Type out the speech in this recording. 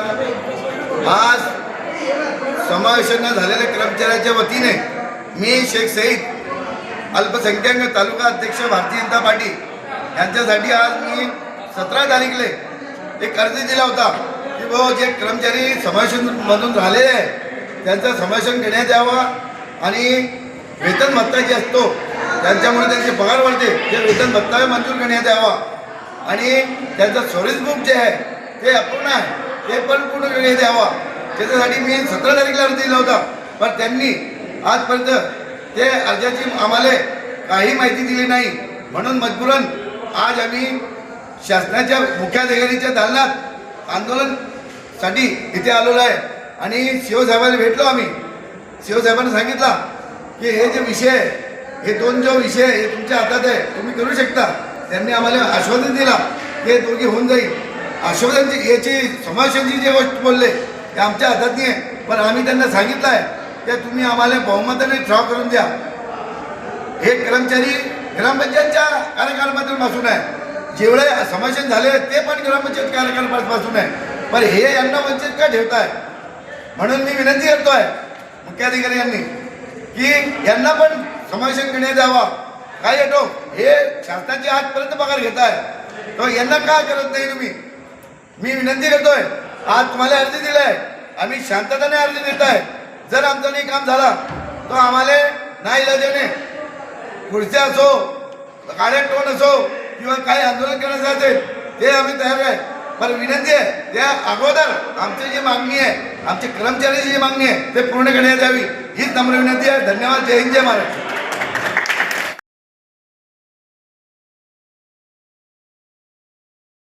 आज समावेशन झालेल्या कर्मचाऱ्याच्या वतीने मी शेख सईद अल्पसंख्याक तालुका अध्यक्ष भारतीय जनता पार्टी यांच्यासाठी आज मी 17 तारीखले एक अर्ज दिला होता की भाऊ जे कर्मचारी समावेशनमधून राहिलेले आहे त्यांचं समावेशन घेण्यात यावं आणि वेतन भत्ता जे असतो त्यांच्यामुळे त्यांचे पगार वाढते ते वेतन भत्ता मंजूर करण्यात यावा आणि त्यांचं स्टोरेज बुक जे आहे ते अपूर्ण आहे ते पण पूर्ण करण्यात यावा त्याच्यासाठी मी 17 तारीखला अर्ज दिला होता. पण त्यांनी आजपर्यंत ते अर्जाची आम्हाला काही माहिती दिली नाही. म्हणून मजबूरन आज आम्ही शासनाच्या मुख्याधिकाऱ्यांच्या दालनात आंदोलनसाठी इथे आलेलो आहे आणि शिवसाहेबांना भेटलो. आम्ही शिवसाहेबांना सांगितलं की हे जे विषय आहे हे दोन जो विषय हे तुमच्या हातात आहे तुम्ही करू शकता. त्यांनी आम्हाला आश्वासन दिला की दोघी होऊन जाईल. आश्वासनची याची समावेशांची जी गोष्ट बोलले ते आमच्या हातात नाही आहे. पण आम्ही त्यांना सांगितलं आहे की तुम्ही आम्हाला बहुमताने ठराव करून द्या. हे कर्मचारी ग्रामपंचायतच्या कार्यकाळापासून आहे. जेवढे समावेशन झाले ते पण ग्रामपंचायत कार्यकाळापासून आहे. पण हे यांना वंचित का ठेवत आहे. म्हणून मी विनंती करतो आहे मुख्याधिकारी यांनी की यांना पण समावेशन करण्यात यावा. काय येतो हे शासनाचे आजपर्यंत पगार घेत आहे तो यांना का करत नाही तुम्ही. मी विनंती करतोय आज तुम्हाला अर्ज दिलाय आम्ही शांततेने अर्ज देत आहे. जर आमचं नाही काम झाला तो आम्हाला नाही इलाजाने खुर्च्या असो काड्या टोन असो किंवा काही आंदोलन करायचं असेल ते आम्ही तयार आहे. पण विनंती आहे त्या अगोदर आमची जी मागणी आहे आमच्या कर्मचाऱ्याची जी मागणी आहे ते पूर्ण करण्यात यावी हीच नम्र विनंती आहे. धन्यवाद. जय हिंद जय महाराष्ट्र.